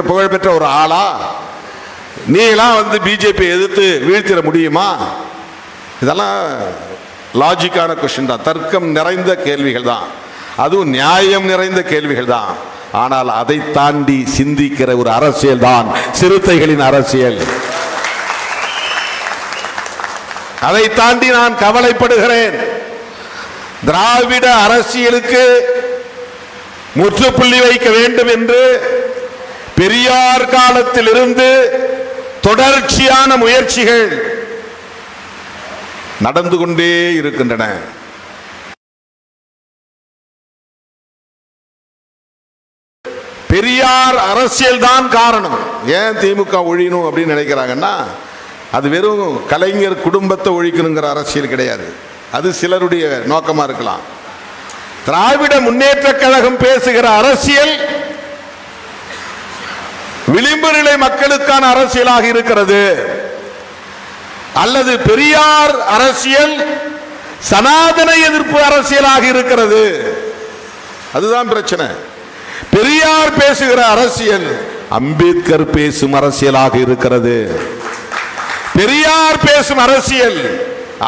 புகழ்பெற்ற ஒரு ஆளா? நீ எல்லாம் பிஜேபி எதிர்த்து வீழ்த்திட முடியுமா? இதெல்லாம் லாஜிக்கான கொஸ்டின் தான், தர்க்கம் நிறைந்த கேள்விகள் தான், அதுவும் நியாயம் நிறைந்த கேள்விகள் தான். ஆனால் அதை தாண்டி சிந்திக்கிற ஒரு அரசியல் தான் சிறுத்தைகளின் அரசியல். அதை தாண்டி நான் கவலைப்படுகிறேன். திராவிட அரசியலுக்கு முற்றுப்புள்ளி வைக்க வேண்டும் என்று பெரியார் காலத்தில் இருந்து தொடர்ச்சியான முயற்சிகள் நடந்து கொண்டே இருக்கின்றன. பெரியார் அரசியல் தான் காரணம். ஏன் திமுக ஒழியணும் அப்படின்னு நினைக்கிறாங்கன்னா, அது வெறும் கலைஞர் குடும்பத்தை ஒழிக்கணுங்கிற அரசியல் கிடையாது. அது சிலருடைய நோக்கமா இருக்கலாம். திராவிட முன்னேற்ற கழகம் பேசுகிற அரசியல் விளிம்பு நிலை மக்களுக்கான அரசியலாக இருக்கிறது. அல்லது பெரியார் அரசியல் சனாதன எதிர்ப்பு அரசியலாக இருக்கிறது. அதுதான் பிரச்சனை. பெரியார் பேசுகிற அரசியல் அம்பேத்கர் பேசும் அரசியலாக இருக்கிறது. பெரியார் பேசும் அரசியல்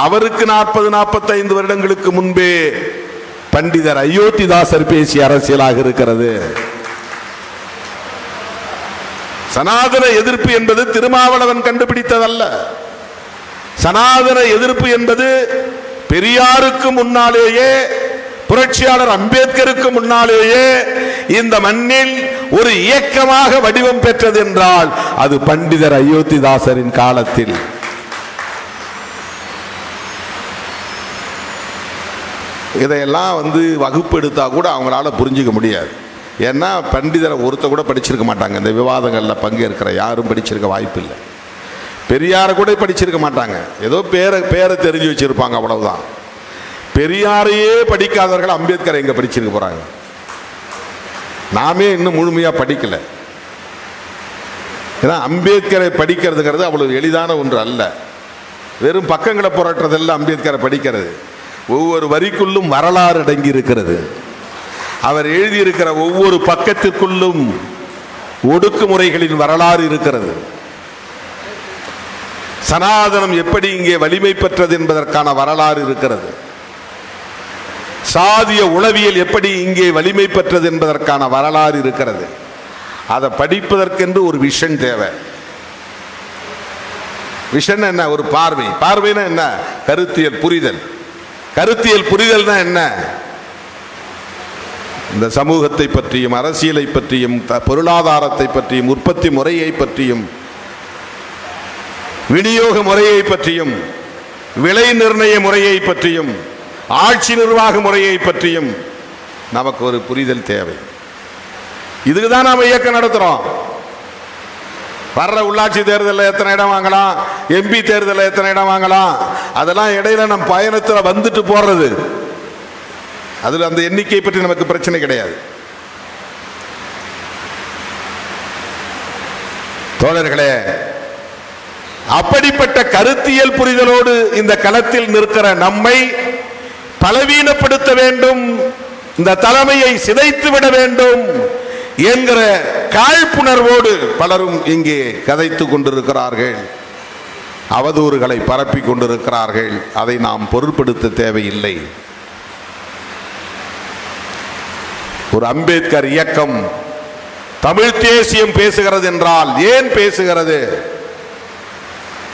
அவருக்கு 40-45 வருடங்களுக்கு முன்பே பண்டிதர் அயோத்திதாசர் பேசிய அரசியலாக இருக்கிறது. சனாதன எதிர்ப்பு என்பது திருமாவளவன் கண்டுபிடித்ததல்ல. சனாதன எதிர்ப்பு என்பது பெரியாருக்கு முன்னாலேயே, புரட்சியாளர் அம்பேத்கருக்கு முன்னாலேயே இந்த மண்ணில் ஒரு இயக்கமாக வடிவம் பெற்றது என்றால் அது பண்டிதர் அயோத்திதாசரின் காலத்தில். இதையெல்லாம் வகுப்பு எடுத்தா கூட அவங்களால புரிஞ்சிக்க முடியாது. ஏன்னா பண்டிதரை ஒருத்த கூட படிச்சிருக்க மாட்டாங்க. இந்த விவாதங்களில் பங்கேற்கிற யாரும் படிச்சிருக்க வாய்ப்பு இல்லை. பெரியாரை கூட படிச்சிருக்க மாட்டாங்க. ஏதோ பேரை தெரிஞ்சு வச்சிருப்பாங்க, அவ்வளவுதான். பெரியாரையே படிக்காதவர்கள் அம்பேத்கரை எங்க படிச்சிருக்க போறாங்க? நாமே இன்னும் முழுமையா படிக்கல. ஏன்னா அம்பேத்கரை படிக்கிறதுங்கிறது அவ்வளவு எளிதான ஒன்று அல்ல. வெறும் பக்கங்களை புரட்டுறதல்ல அம்பேத்கரை படிக்கிறது. ஒவ்வொரு வரிக்குள்ளும் வரலாறு அடங்கி இருக்கிறது. அவர் எழுதியிருக்கிற ஒவ்வொரு பக்கத்திற்குள்ளும் ஒடுக்குமுறைகளின் வரலாறு இருக்கிறது. சனாதனம் எப்படி இங்கே வலிமை பெற்றது என்பதற்கான வரலாறு இருக்கிறது. சாதிய உளவியல் எப்படி இங்கே வலிமை பெற்றது என்பதற்கான வரலாறு இருக்கிறது. அதை படிப்பதற்கென்று ஒரு விஷன் தேவை. விஷன் என்ன? ஒரு பார்வை. பார்வைனா என்ன? கருத்தியல் புரிதல். கருத்தியல் புரிதல்னா என்ன? இந்த சமூகத்தை பற்றியும், அரசியலை பற்றியும், பொருளாதாரத்தை பற்றியும், உற்பத்தி முறையை பற்றியும், விநியோக முறையை பற்றியும், விலை நிர்ணய முறையை பற்றியும், ஆட்சி நிர்வாக முறையை பற்றியும் நமக்கு ஒரு புரிதல் தேவை. இதுக்குதான் நாம இயக்கம் நடத்துறோம். வர்ற உள்ளாட்சி தேர்தலில் எத்தனை இடம் வாங்கலாம், எம்பி தேர்தலில் எத்தனை இடம் வாங்கலாம், அதெல்லாம் இடையில நம் பயணத்தில் வந்துட்டு போறது. அதுல அந்த எண்ணிக்கை பற்றி நமக்கு பிரச்சனை கிடையாது. தோழர்களே, அப்படிப்பட்ட கருத்தியல் புரிதலோடு இந்த களத்தில் நிற்கிற நம்மை பலவீனப்படுத்த வேண்டும், இந்த தலைமையை சிதைத்து விட வேண்டும் என்கிற காழ்ப்புணர்வோடு பலரும் இங்கே கதைத்துக் கொண்டிருக்கிறார்கள், அவதூறுகளை பரப்பிக் கொண்டிருக்கிறார்கள். அதை நாம் பொருட்படுத்த தேவையில்லை. ஒரு அம்பேத்கர் இயக்கம் தமிழ் தேசியம் பேசுகிறது என்றால் ஏன் பேசுகிறது?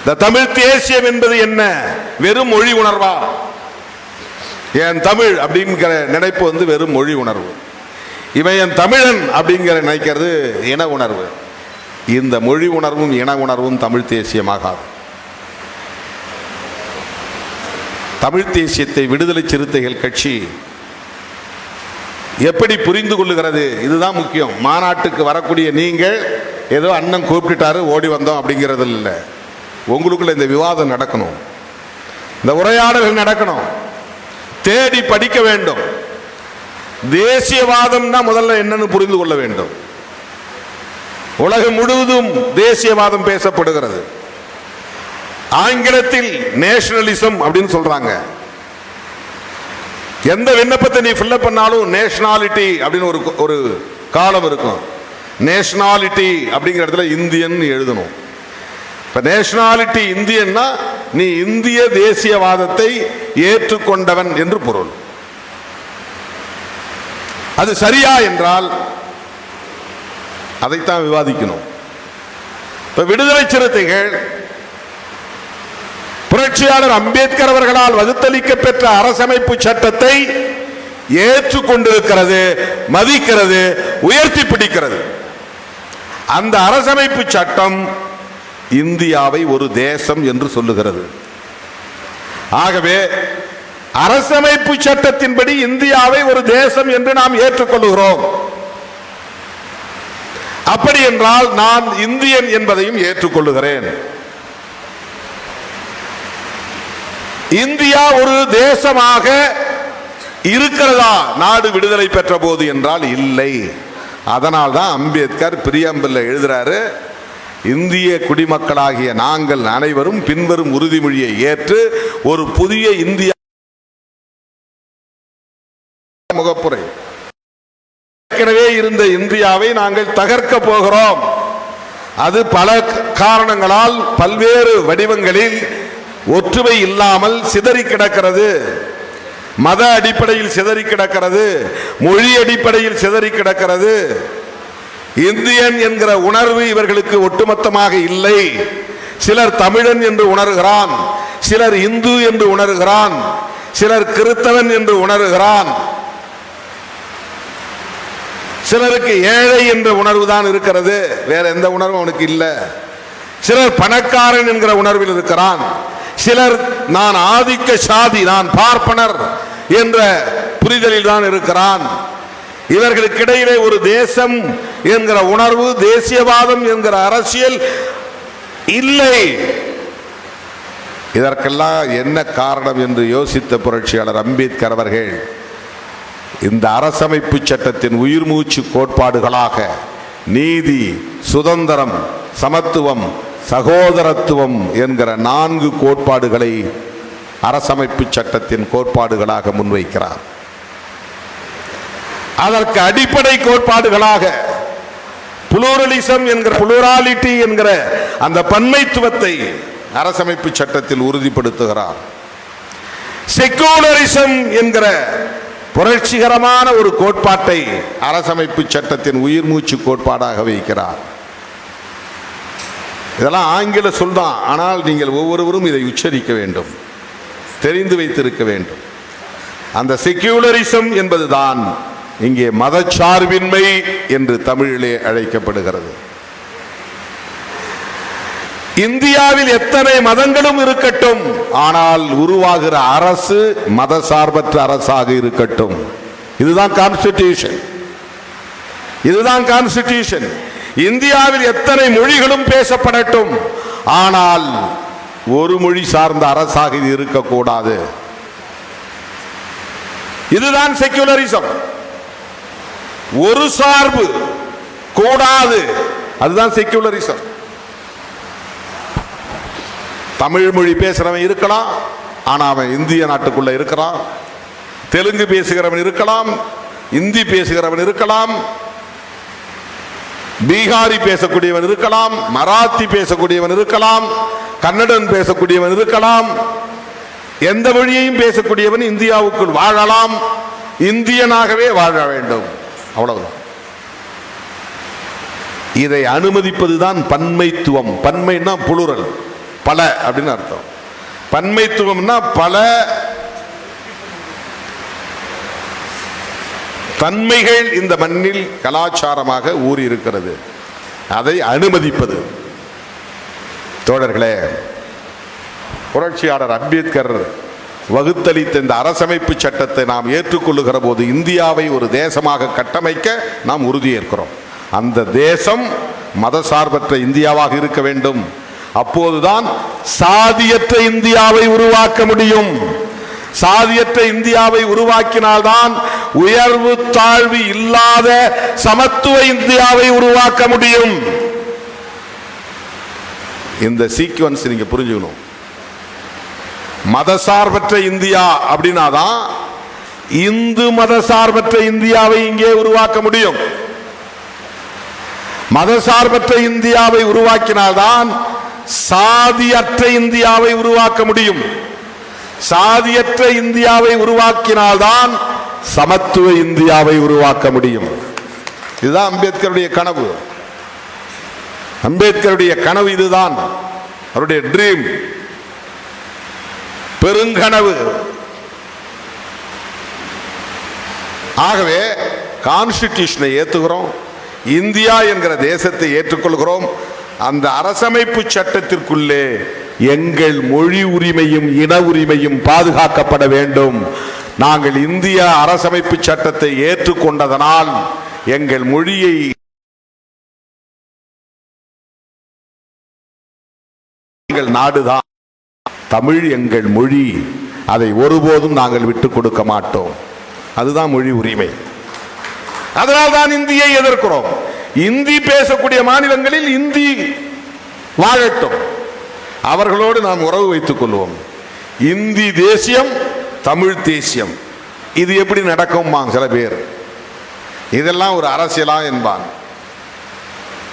இந்த தமிழ் தேசியம் என்பது என்ன? வெறும் மொழி உணர்வா? என் தமிழ் அப்படிங்கிற நினைப்பு வெறும் மொழி உணர்வு. இவன் என் தமிழன் அப்படிங்கிற நினைக்கிறது இன உணர்வு. இந்த மொழி உணர்வும் இன உணர்வும் தமிழ் தேசியமாகாது. தமிழ் தேசியத்தை விடுதலை சிறுத்தைகள் கட்சி எப்படி புரிந்து கொள்ளுகிறது? இதுதான் முக்கியம். மாநாட்டுக்கு வரக்கூடிய நீங்கள் ஏதோ அண்ணன் கூப்பிட்டுட்டாரு ஓடி வந்தோம் அப்படிங்கிறது இல்லை. உங்களுக்குள்ள இந்த விவாதம் நடக்கணும், இந்த உரையாடல்கள் நடக்கணும், தேடி படிக்க வேண்டும். தேசியவாதம்னா முதல்ல என்னன்னு புரிந்து கொள்ள வேண்டும். உலகம் முழுவதும் தேசியவாதம் பேசப்படுகிறது. ஆங்கிலத்தில் நேஷனலிசம் அப்படின்னு சொல்றாங்க. எந்த விண்ணப்பத்தை நீ ஃபில் பண்ணாலும் நேஷனாலிட்டி அப்படின்னு ஒரு காலம் இருக்கும். நேஷனாலிட்டி அப்படிங்கிற இடத்துல இந்தியன் எழுதணும். இப்ப நேஷனாலிட்டி இந்தியன்னா நீ இந்திய தேசியவாதத்தை ஏற்றுக்கொண்டவன் என்று பொருள். அது சரியா என்றால் அதைத்தான் விவாதிக்கணும். இப்ப விடுதலை சிறுத்தைகள் புரட்சியாளர் அம்பேத்கர் அவர்களால் வகுத்தளிக்க பெற்ற அரசமைப்பு சட்டத்தை ஏற்றுக்கொண்டிருக்கிறது, மதிக்கிறது, உயர்த்தி பிடிக்கிறது. அந்த அரசமைப்பு சட்டம் இந்தியாவை ஒரு தேசம் என்று சொல்லுகிறது. ஆகவே அரசமைப்பு சட்டத்தின்படி இந்தியாவை ஒரு தேசம் என்று நாம் ஏற்றுக்கொள்கிறோம். அப்படி என்றால் நான் இந்தியன் என்பதையும் ஏற்றுக்கொள்ளுகிறேன். இந்தியா ஒரு தேசமாக இருக்கிறதா நாடு விடுதலை பெற்ற போது என்றால் இல்லை. அதனால் தான் அம்பேத்கர் பிரியம்பில் எழுதுறாரு, இந்திய குடிமக்களாகிய நாங்கள் அனைவரும் பின்வரும் உறுதிமொழியை ஏற்று ஒரு புதிய இந்தியா முகப்புரை. ஏற்கனவே இருந்த இந்தியாவை நாங்கள் தகர்க்க போகிறோம். அது பல காரணங்களால் பல்வேறு வடிவங்களில் ஒற்றுமை இல்லாமல் சிதறி கிடக்கிறது. மத அடிப்படையில் சிதறி கிடக்கிறது, மொழி அடிப்படையில் சிதறி கிடக்கிறது. இந்தியன் என்கிற உணர்வு இவர்களுக்கு ஒட்டுமொத்தமாக இல்லை. சிலர் தமிழன் என்று உணர்கிறான், சிலர் இந்து என்று உணர்கிறான், சிலர் கிறிஸ்தவன் என்று உணர்கிறான், சிலருக்கு ஏழை என்ற உணர்வு தான் இருக்கிறது, வேற எந்த உணர்வும் அவனுக்கு இல்லை. சிலர் பணக்காரன் என்கிற உணர்வில் இருக்கிறான், சிலர் நான் ஆதிக்க சாதி, நான் பார்ப்பனர் என்ற புரிதலில் தான் இருக்கிறான். இவர்களுக்கு இடையிலே ஒரு தேசம் என்கிற உணர்வு, தேசியவாதம் என்கிற அரசியல் இல்லை. இதற்கெல்லாம் என்ன காரணம் என்று யோசித்த புரட்சியாளர் அம்பேத்கர் அவர்கள் இந்த அரசமைப்பு சட்டத்தின் உயிர் மூச்சு கோட்பாடுகளாக நீதி, சுதந்திரம், சமத்துவம், சகோதரத்துவம் என்கிற 4 கோட்பாடுகளை அரசமைப்பு சட்டத்தின் கோட்பாடுகளாக முன்வைக்கிறார். அதற்கு அடிப்படை கோட்பாடுகளாக புளூரலிசம் என்கிற புளூராலிட்டி என்கிற அந்த பன்மைத்துவத்தை அரசமைப்பு சட்டத்தில் உறுதிப்படுத்துகிறார். செக்குலரிசம் என்கிற புரட்சிகரமான ஒரு கோட்பாட்டை அரசமைப்பு சட்டத்தின் உயிர் மூச்சு கோட்பாடாக வைக்கிறார். இதெல்லாம் ஆங்கில சொல்தான், ஆனால் நீங்கள் ஒவ்வொருவரும் இதை உச்சரிக்க வேண்டும், தெரிந்து வைத்திருக்க வேண்டும். அந்த செக்யூலரிசம் என்பதுதான் இங்கே மதச்சார்பின்மை என்று தமிழிலே அழைக்கப்படுகிறது. இந்தியாவில் எத்தனை மதங்களும் இருக்கட்டும், ஆனால் உருவாகிற அரசு மதசார்பற்ற அரசாக இருக்கட்டும். இதுதான் கான்ஸ்டிடியூஷன், இதுதான் கான்ஸ்டிடியூஷன். இந்தியாவில் எத்தனை மொழிகளும் பேசப்படட்டும், ஆனால் ஒரு மொழி சார்ந்த அரசாக இது இருக்கக்கூடாது. இதுதான் செக்யூலரிசம். ஒரு சார்பு கூடாது, அதுதான் செக்யூலரிசம். தமிழ் மொழி பேசுறவன் இருக்கலாம், ஆனா அவன் இந்திய நாட்டுக்குள்ள இருக்கிறான். தெலுங்கு பேசுகிறவன் இருக்கலாம், இந்தி பேசுகிறவன் இருக்கலாம், பீகாரி பேசக்கூடியவன் இருக்கலாம், மராத்தி பேசக்கூடியவன் இருக்கலாம், கன்னடன் பேசக்கூடியவன் இருக்கலாம். எந்த மொழியையும் பேசக்கூடியவன் இந்தியாவுக்குள் வாழலாம், இந்தியனாகவே வாழ வேண்டும், அவ்வளவுதான். இதை அனுமதிப்பதுதான் பன்மைத்துவம். பன்மைன்னா புளுரல், பல அப்படின்னு அர்த்தம். பன்மைத்துவம்னா பல தன்மைகள் இந்த மண்ணில் கலாச்சாரமாக ஊறி இருக்கிறது, அதை அனுமதிப்பது. தோழர்களே, புரட்சியாளர் அம்பேத்கர் வகுத்தளித்த இந்த அரசமைப்பு சட்டத்தை நாம் ஏற்றுக்கொள்ளுகிற போது இந்தியாவை ஒரு தேசமாக கட்டமைக்க நாம் உறுதியேற்கிறோம். அந்த தேசம் மதசார்பற்ற இந்தியாவாக இருக்க வேண்டும். அப்போதுதான் சாதியற்ற இந்தியாவை உருவாக்க முடியும். சாதியற்ற இந்தியாவை உருவாக்கினால்தான் உயர்வு தாழ்வு இல்லாத சமத்துவ இந்தியாவை உருவாக்க முடியும். இந்த சீக்வன்ஸ் நீங்க புரிஞ்சுக்கணும். மதசார்பற்ற இந்தியா அப்படின்னாதான் இந்து மதசார்பற்ற இந்தியாவை இங்கே உருவாக்க முடியும். மதசார்பற்ற இந்தியாவை உருவாக்கினால்தான் சாதியற்ற இந்தியாவை உருவாக்க முடியும். சாதியற்ற இந்தியாவை உருவாக்கினால்தான் சமத்துவ இந்தியாவை உருவாக்க முடியும். இதுதான் அம்பேத்கருடைய கனவு. அம்பேத்கருடைய கனவு இதுதான், அவருடைய ட்ரீம், பெருங்கனவு. ஆகவே கான்ஸ்டிடியூஷனை ஏற்றுகிறோம், இந்தியா என்கிற தேசத்தை ஏற்றுக்கொள்கிறோம். அந்த அரசமைப்பு சட்டத்திற்குள்ளே எங்கள் மொழி உரிமையும் இன உரிமையும் பாதுகாக்கப்பட வேண்டும். நாங்கள் இந்திய அரசமைப்பு சட்டத்தை ஏற்றுக்கொண்டதனால் எங்கள் மொழியை எங்கள் நாடுதான், தமிழ் எங்கள் மொழி, அதை ஒருபோதும் நாங்கள் விட்டுக் கொடுக்க மாட்டோம். அதுதான் மொழி உரிமை. அதனால்தான் இந்தியை எதிர்க்கிறோம். இந்தி பேசக்கூடிய மாநிலங்களில் இந்தி வாழட்டும், அவர்களோடு நாம் உறவு வைத்துக் கொள்வோம். இந்தி தேசியம், தமிழ் தேசியம், இது எப்படி நடக்கும் சில பேர் இதெல்லாம் ஒரு அரசியலா என்பான்.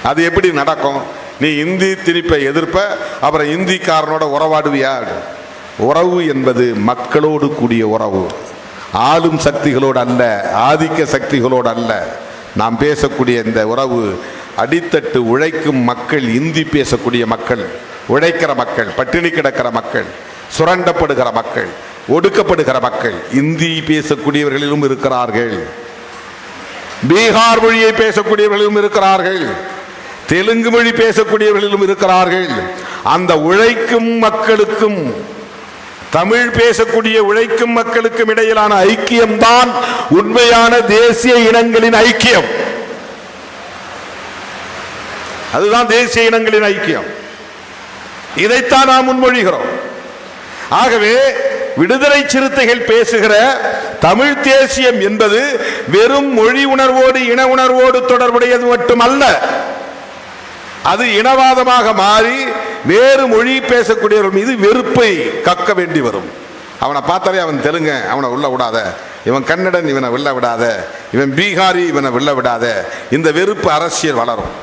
அது எப்படி நடக்கும்? நீ இந்தி திணிப்பை எதிர்ப்ப, அப்புறம் இந்திக்காரனோட உறவாடுவியா? உறவு என்பது மக்களோடு கூடிய உறவு, ஆளும் சக்திகளோடு அல்ல, ஆதிக்க சுகளோடு அல்ல. நாம் பேசக்கூடிய இந்த உறவு அடித்தட்டு உழைக்கும் மக்கள், இந்தி பேசக்கூடிய மக்கள், உழைக்கிற மக்கள், பட்டினி கிடக்கிற மக்கள், சுரண்டப்படுகிற மக்கள், ஒடுக்கப்படுகிற மக்கள் இந்தி பேசக்கூடியவர்களிலும் இருக்கிறார்கள். பீகார் மொழியை பேசக்கூடியவர்களும் இருக்கிறார்கள், தெலுங்கு மொழி பேசக்கூடியவர்களும் இருக்கிறார்கள். அந்த உழைக்கும் மக்களுக்கும் தமிழ் பேசக்கூடிய உழைக்கும் மக்களுக்கும் இடையிலான ஐக்கியம் தான் உண்மையான தேசிய இனங்களின் ஐக்கியம். அதுதான் தேசிய இனங்களின் ஐக்கியம். இதைத்தான் நாம் முன்மொழிகிறோம். ஆகவே விடுதலை சிறுத்தைகள் பேசுகிற தமிழ் தேசியம் என்பது வெறும் மொழி உணர்வோடு இன உணர்வோடு தொடர்புடையது மட்டுமல்ல. அது இனவாதமாக மாறி வேறு மொழி பேசக்கூடியவர்கள் மீது வெறுப்பை கக்க வேண்டி வரும். அவனை பார்த்தாலே அவன் தெலுங்க, அவனை உள்ள விடாத, இவன் கன்னடன், இவனை வெல்ல விடாத, இவன் பீகாரி, இவனை வெல்ல விடாத, இந்த வெறுப்பு அரசியல் வளரும்.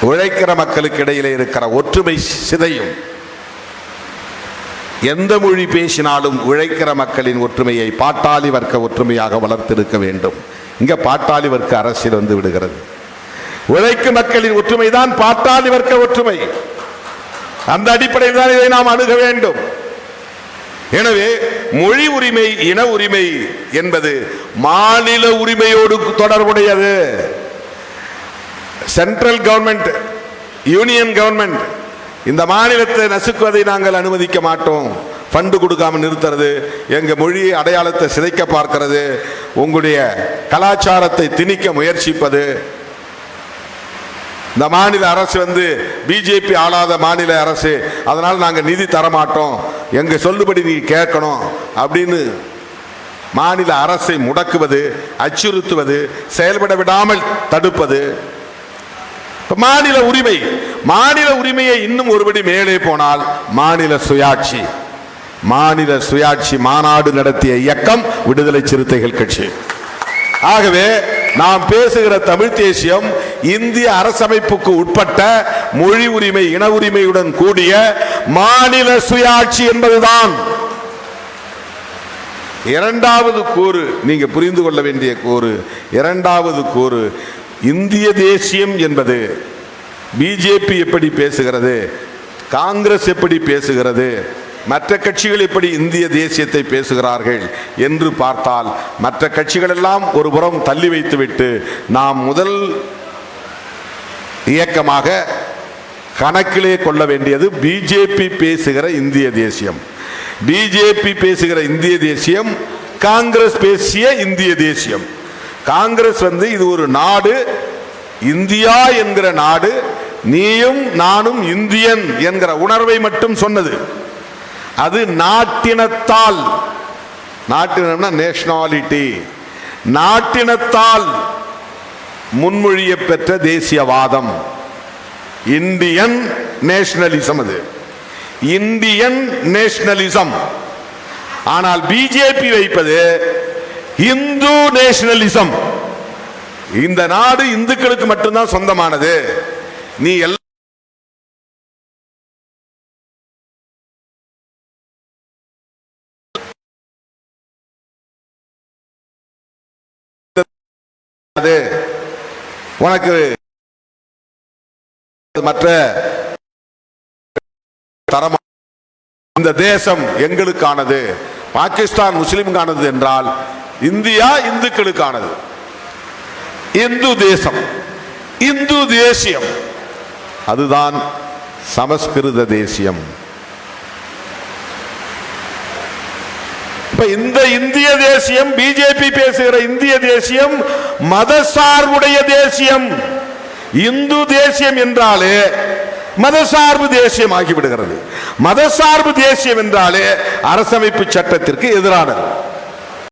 உழைக்கிற மக்களுக்கு இடையிலே இருக்கிற ஒற்றுமை சிதையும். எந்த மொழி பேசினாலும் உழைக்கிற மக்களின் ஒற்றுமையை பாட்டாளி வர்க்க ஒற்றுமையாக வளர்த்திருக்க வேண்டும். இங்க பாட்டாளி வர்க்க அரசியல் வந்து விடுகிறது. உழைக்கும் மக்களின் ஒற்றுமை தான் பாட்டாளி வர்க்க ஒற்றுமை. அந்த அடிப்படையில் தான் இதை நாம் அணுக வேண்டும். எனவே மொழி உரிமை, இன உரிமை என்பது மாநில உரிமையோடு தொடர்புடையது. சென்ட்ரல் கவர்மெண்ட், யூனியன் கவர்மெண்ட் இந்த மாநிலத்தை நசுக்குவதை நாங்கள் அனுமதிக்க மாட்டோம். ஃபண்டு கொடுக்காம நிறுத்துறது, எங்க மொழி அடையாளத்தை சிதைக்க பார்க்கிறது, உங்களுடைய கலாச்சாரத்தை திணிக்க முயற்சிப்பது. இந்த மாநில அரசு வந்து பிஜேபி ஆளாத மாநில அரசு, அதனால் நாங்கள் நிதி தரமாட்டோம், எங்க சொல்லுபடி நீ கேட்கணும் அப்படின்னு மாநில அரசை முடக்குவது, அச்சுறுத்துவது, செயல்பட விடாமல் தடுப்பது. மாநில உரிமை, மாநில உரிமையை இன்னும் ஒருபடி மேலே போனால் மாநில சுயாட்சி. மாநில சுயாட்சி மாநாடு நடத்திய இயக்கம் விடுதலை சிறுத்தைகள் கட்சி. ஆகவே நாம் பேசுகிற தமிழ் தேசியம் இந்திய அரசமைப்புக்கு உட்பட்ட மொழி உரிமை, இன உரிமையுடன் கூடிய மாநில சுயாட்சி என்பதுதான். இரண்டாவது கூறு, நீங்க புரிந்து கொள்ள வேண்டிய கூறு, இரண்டாவது கூறு, இந்திய தேசியம் என்பது பிஜேபி எப்படி பேசுகிறது, காங்கிரஸ் எப்படி பேசுகிறது, மற்ற கட்சிகள் எப்படி இந்திய தேசியத்தை பேசுகிறார்கள் என்று பார்த்தால், மற்ற கட்சிகள் எல்லாம் ஒரு புறம் தள்ளி வைத்துவிட்டு நாம் முதல் இயக்கமாக கணக்கிலே கொள்ள வேண்டியது பிஜேபி பேசுகிற இந்திய தேசியம். பிஜேபி பேசுகிற இந்திய தேசியம் காங்கிரஸ் பேசிய இந்திய தேசியம். காங்கிரஸ் இது ஒரு நாடு, இந்தியா என்கிற நாடு, நீயும் நானும் இந்தியன் என்கிற உணர்வை மட்டும் சொன்னது. அது நாட்டினத்தால், நாட்டினம்னா நேஷனாலிட்டி, நாட்டினத்தால் முன்மொழிய பெற்ற தேசியவாதம் இந்தியன் நேஷனலிசம். அது இந்தியன் நேஷனலிசம். ஆனால் பிஜேபி வைப்பது இந்து நேஷனலிசம். இந்த நாடு இந்துக்களுக்கு மட்டும்தான் சொந்தமானது, நீ எல்லாம் உனக்கு மற்ற தரமா, இந்த தேசம் எங்களுக்கானது, பாகிஸ்தான் முஸ்லிம்கானது என்றால் இந்தியா இந்துக்களுக்கானது. இந்து தேசம், இந்து தேசியம், அதுதான் சமஸ்கிருத தேசியம். இப்ப இந்த இந்திய தேசியம், பிஜேபி பேசுகிற இந்திய தேசியம் மதசார்புடைய தேசியம். இந்து தேசியம் என்றாலே மதசார்பு தேசியம் ஆகிவிடுகிறது. மதசார்பு தேசியம் என்றாலே அரசமைப்பு சட்டத்திற்கு எதிரானது.